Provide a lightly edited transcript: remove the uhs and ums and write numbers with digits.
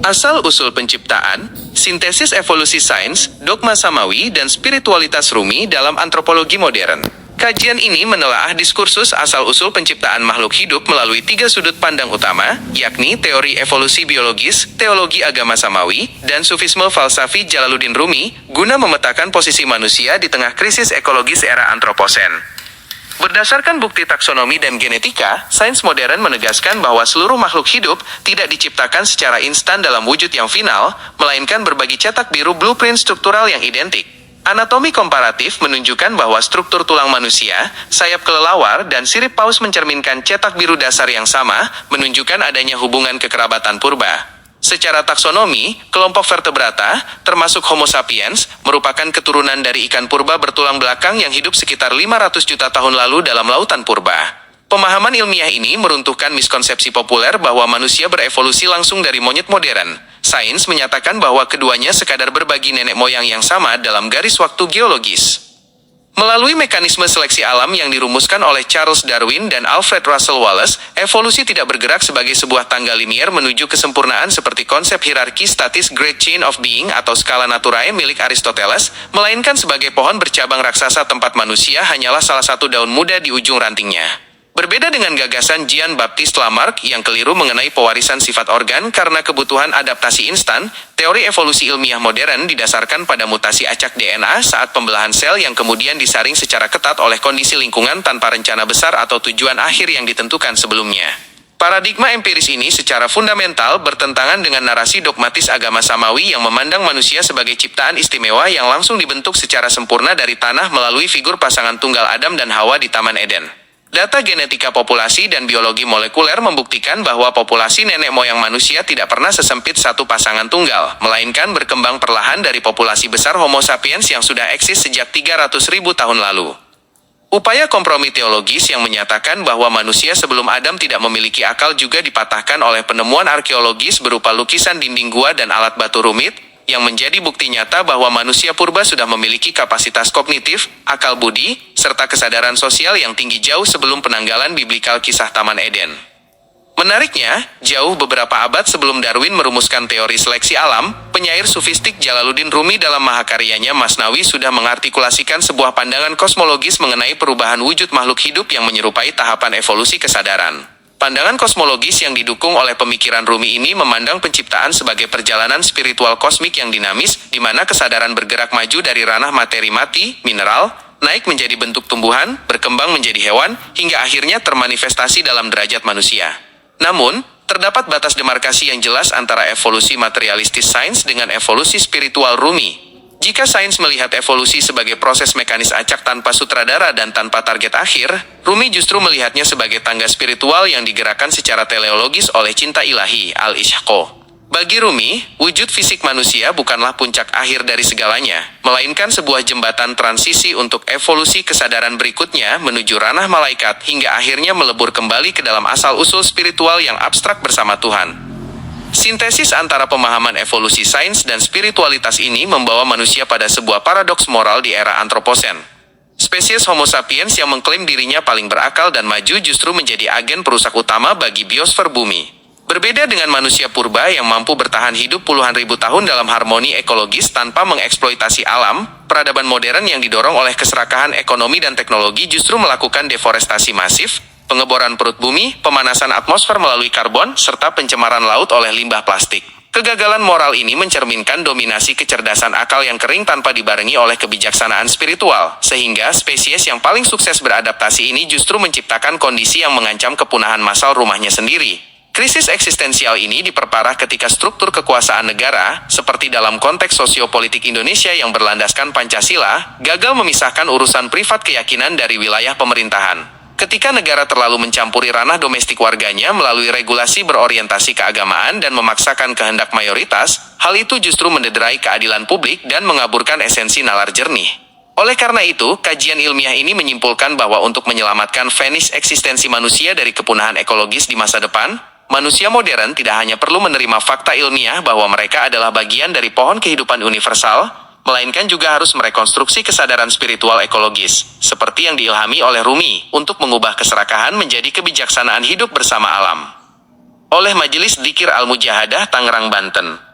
Asal-usul penciptaan, sintesis evolusi sains, dogma samawi, dan spiritualitas Rumi dalam antropologi modern. Kajian ini menelaah diskursus asal-usul penciptaan makhluk hidup melalui 3 sudut pandang utama, yakni teori evolusi biologis, teologi agama samawi, dan sufisme falsafi Jalaluddin Rumi, guna memetakan posisi manusia di tengah krisis ekologis era antroposen. Berdasarkan bukti taksonomi dan genetika, sains modern menegaskan bahwa seluruh makhluk hidup tidak diciptakan secara instan dalam wujud yang final, melainkan berbagi cetak biru blueprint struktural yang identik. Anatomi komparatif menunjukkan bahwa struktur tulang manusia, sayap kelelawar, dan sirip paus mencerminkan cetak biru dasar yang sama, menunjukkan adanya hubungan kekerabatan purba. Secara taksonomi, kelompok vertebrata, termasuk Homo sapiens, merupakan keturunan dari ikan purba bertulang belakang yang hidup sekitar 500 juta tahun lalu dalam lautan purba. Pemahaman ilmiah ini meruntuhkan miskonsepsi populer bahwa manusia berevolusi langsung dari monyet modern. Sains menyatakan bahwa keduanya sekadar berbagi nenek moyang yang sama dalam garis waktu geologis. Melalui mekanisme seleksi alam yang dirumuskan oleh Charles Darwin dan Alfred Russel Wallace, evolusi tidak bergerak sebagai sebuah tangga linier menuju kesempurnaan seperti konsep hierarki statis Great Chain of Being atau skala naturae milik Aristoteles, melainkan sebagai pohon bercabang raksasa tempat manusia hanyalah salah satu daun muda di ujung rantingnya. Berbeda dengan gagasan Jean-Baptiste Lamarck yang keliru mengenai pewarisan sifat organ karena kebutuhan adaptasi instan, teori evolusi ilmiah modern didasarkan pada mutasi acak DNA saat pembelahan sel yang kemudian disaring secara ketat oleh kondisi lingkungan tanpa rencana besar atau tujuan akhir yang ditentukan sebelumnya. Paradigma empiris ini secara fundamental bertentangan dengan narasi dogmatis agama samawi yang memandang manusia sebagai ciptaan istimewa yang langsung dibentuk secara sempurna dari tanah melalui figur pasangan tunggal Adam dan Hawa di Taman Eden. Data genetika populasi dan biologi molekuler membuktikan bahwa populasi nenek moyang manusia tidak pernah sesempit satu pasangan tunggal, melainkan berkembang perlahan dari populasi besar Homo sapiens yang sudah eksis sejak 300.000 tahun lalu. Upaya kompromi teologis yang menyatakan bahwa manusia sebelum Adam tidak memiliki akal juga dipatahkan oleh penemuan arkeologis berupa lukisan dinding gua dan alat batu rumit, yang menjadi bukti nyata bahwa manusia purba sudah memiliki kapasitas kognitif, akal budi, serta kesadaran sosial yang tinggi jauh sebelum penanggalan biblikal kisah Taman Eden. Menariknya, jauh beberapa abad sebelum Darwin merumuskan teori seleksi alam, penyair sufistik Jalaluddin Rumi dalam mahakaryanya Masnawi sudah mengartikulasikan sebuah pandangan kosmologis mengenai perubahan wujud makhluk hidup yang menyerupai tahapan evolusi kesadaran. Pandangan kosmologis yang didukung oleh pemikiran Rumi ini memandang penciptaan sebagai perjalanan spiritual kosmik yang dinamis, di mana kesadaran bergerak maju dari ranah materi mati, mineral, naik menjadi bentuk tumbuhan, berkembang menjadi hewan, hingga akhirnya termanifestasi dalam derajat manusia. Namun, terdapat batas demarkasi yang jelas antara evolusi materialistis sains dengan evolusi spiritual Rumi. Jika sains melihat evolusi sebagai proses mekanis acak tanpa sutradara dan tanpa target akhir, Rumi justru melihatnya sebagai tangga spiritual yang digerakkan secara teleologis oleh cinta ilahi, al-ishqo. Bagi Rumi, wujud fisik manusia bukanlah puncak akhir dari segalanya, melainkan sebuah jembatan transisi untuk evolusi kesadaran berikutnya menuju ranah malaikat hingga akhirnya melebur kembali ke dalam asal-usul spiritual yang abstrak bersama Tuhan. Sintesis antara pemahaman evolusi sains dan spiritualitas ini membawa manusia pada sebuah paradoks moral di era antroposen. Spesies Homo sapiens yang mengklaim dirinya paling berakal dan maju justru menjadi agen perusak utama bagi biosfer bumi. Berbeda dengan manusia purba yang mampu bertahan hidup puluhan ribu tahun dalam harmoni ekologis tanpa mengeksploitasi alam, peradaban modern yang didorong oleh keserakahan ekonomi dan teknologi justru melakukan deforestasi masif, pengeboran perut bumi, pemanasan atmosfer melalui karbon, serta pencemaran laut oleh limbah plastik. Kegagalan moral ini mencerminkan dominasi kecerdasan akal yang kering tanpa dibarengi oleh kebijaksanaan spiritual, sehingga spesies yang paling sukses beradaptasi ini justru menciptakan kondisi yang mengancam kepunahan massal rumahnya sendiri. Krisis eksistensial ini diperparah ketika struktur kekuasaan negara, seperti dalam konteks sosiopolitik Indonesia yang berlandaskan Pancasila, gagal memisahkan urusan privat keyakinan dari wilayah pemerintahan. Ketika negara terlalu mencampuri ranah domestik warganya melalui regulasi berorientasi keagamaan dan memaksakan kehendak mayoritas, hal itu justru mendederai keadilan publik dan mengaburkan esensi nalar jernih. Oleh karena itu, kajian ilmiah ini menyimpulkan bahwa untuk menyelamatkan feniks eksistensi manusia dari kepunahan ekologis di masa depan, manusia modern tidak hanya perlu menerima fakta ilmiah bahwa mereka adalah bagian dari pohon kehidupan universal, melainkan juga harus merekonstruksi kesadaran spiritual ekologis, seperti yang diilhami oleh Rumi, untuk mengubah keserakahan menjadi kebijaksanaan hidup bersama alam. oleh Majelis Dzikir Al-Mujahadah Tangerang, Banten.